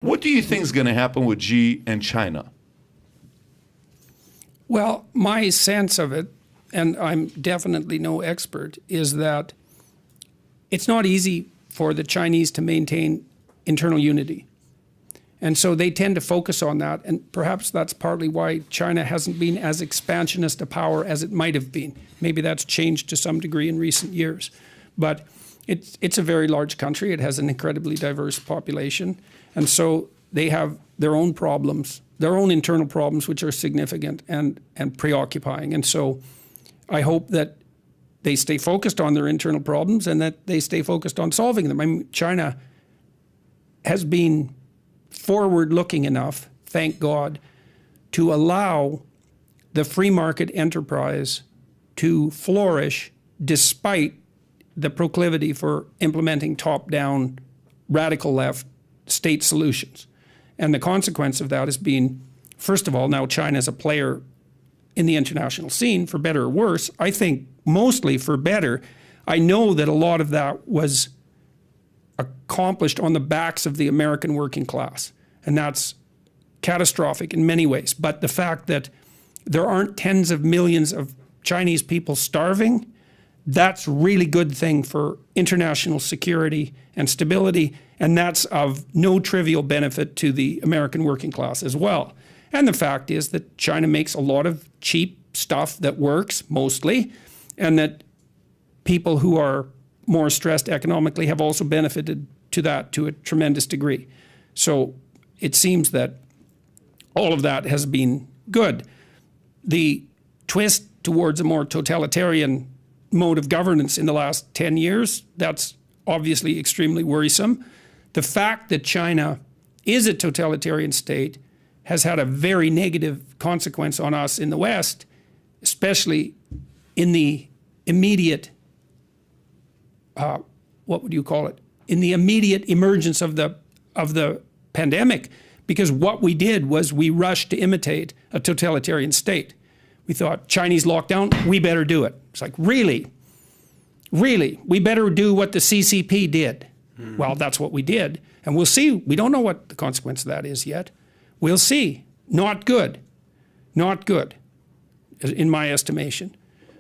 What do you think is going to happen with Xi and China? Well, my sense of it, and I'm definitely no expert, is that it's not easy for the Chinese to maintain internal unity. And so they tend to focus on that, and perhaps that's partly why China hasn't been as expansionist a power as it might have been. Maybe that's changed to some degree in recent years. But it's a very large country. It has an incredibly diverse population. And so they have their own problems, their own internal problems, which are significant and preoccupying. And so I hope that they stay focused on their internal problems and that they stay focused on solving them. I mean, China has been forward-looking enough, thank God, to allow the free market enterprise to flourish despite the proclivity for implementing top-down, radical left state solutions. And the consequence of that has been, first of all, now China is a player in the international scene, for better or worse. I think mostly for better. I know that a lot of that was accomplished on the backs of the American working class. And that's catastrophic in many ways. But the fact that there aren't tens of millions of Chinese people starving, that's a really good thing for international security and stability. And that's of no trivial benefit to the American working class as well. And the fact is that China makes a lot of cheap stuff that works mostly, and that people who are more stressed economically have also benefited to that to a tremendous degree. So it seems that all of that has been good. The twist towards a more totalitarian mode of governance in the last 10 years, that's obviously extremely worrisome. The fact that China is a totalitarian state has had a very negative consequence on us in the West, especially in the immediate, what would you call it? In the immediate emergence of the pandemic, because what we did was we rushed to imitate a totalitarian state. We thought, Chinese lockdown, we better do it. It's like, really? Really? We better do what the CCP did. Well, that's what we did. And we'll see. We don't know what the consequence of that is yet. We'll see. Not good. Not good, in my estimation.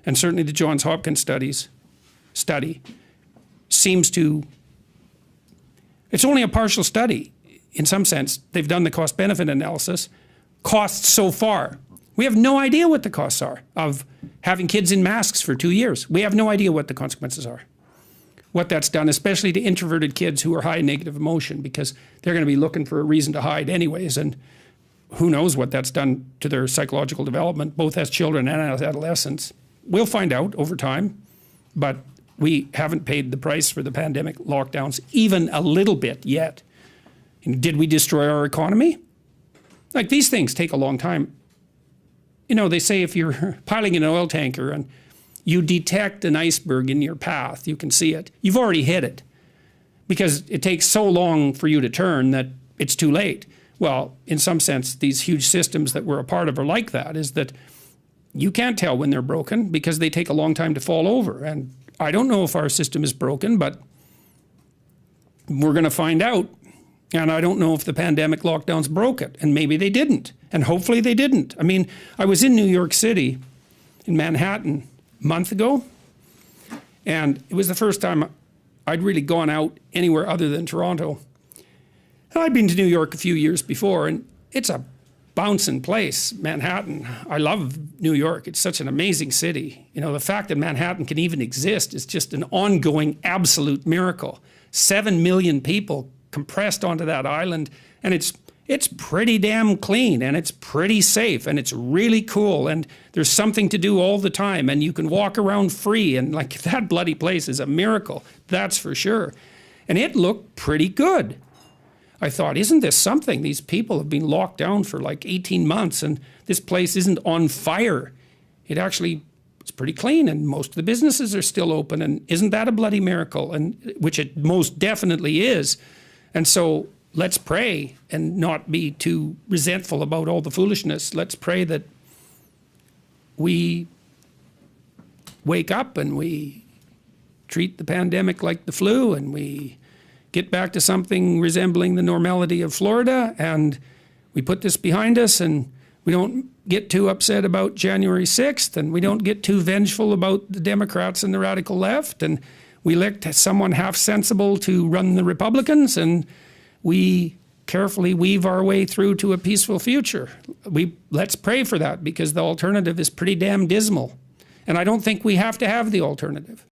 And certainly the Johns Hopkins study seems to, it's only a partial study. In some sense, they've done the cost-benefit analysis. Costs so far. We have no idea what the costs are of having kids in masks for 2 years. We have no idea what the consequences are. What that's done, especially to introverted kids who are high in negative emotion, because they're going to be looking for a reason to hide anyways. And who knows what that's done to their psychological development, both as children and as adolescents. We'll find out over time, but we haven't paid the price for the pandemic lockdowns even a little bit yet. And did we destroy our economy? Like, these things take a long time. You know, they say if you're piling an oil tanker and you detect an iceberg in your path, you can see it, you've already hit it, because it takes so long for you to turn that it's too late. Well, in some sense, these huge systems that we're a part of are like that, is that you can't tell when they're broken because they take a long time to fall over. And I don't know if our system is broken, but we're going to find out. And I don't know if the pandemic lockdowns broke it, and maybe they didn't, and hopefully they didn't. I mean, I was in New York City, in Manhattan, a month ago, and it was the first time I'd really gone out anywhere other than Toronto. And I'd been to New York a few years before, and it's a bouncing place, Manhattan. I love New York. It's such an amazing city. You know, the fact that Manhattan can even exist is just an ongoing absolute miracle. 7 million people compressed onto that island, and it's pretty damn clean, and it's pretty safe, and it's really cool, and there's something to do all the time, and you can walk around free, and like, that bloody place is a miracle, that's for sure. And it looked pretty good. I thought, isn't this something? These people have been locked down for like 18 months, and this place isn't on fire. It actually, it's pretty clean, and most of the businesses are still open, and isn't that a bloody miracle? And which it most definitely is. And so let's pray and not be too resentful about all the foolishness. Let's pray that we wake up and we treat the pandemic like the flu, and we get back to something resembling the normality of Florida, and we put this behind us, and we don't get too upset about January 6th, and we don't get too vengeful about the Democrats and the radical left, and we elect someone half sensible to run the Republicans, and we carefully weave our way through to a peaceful future. Let's pray for that, because the alternative is pretty damn dismal. And I don't think we have to have the alternative.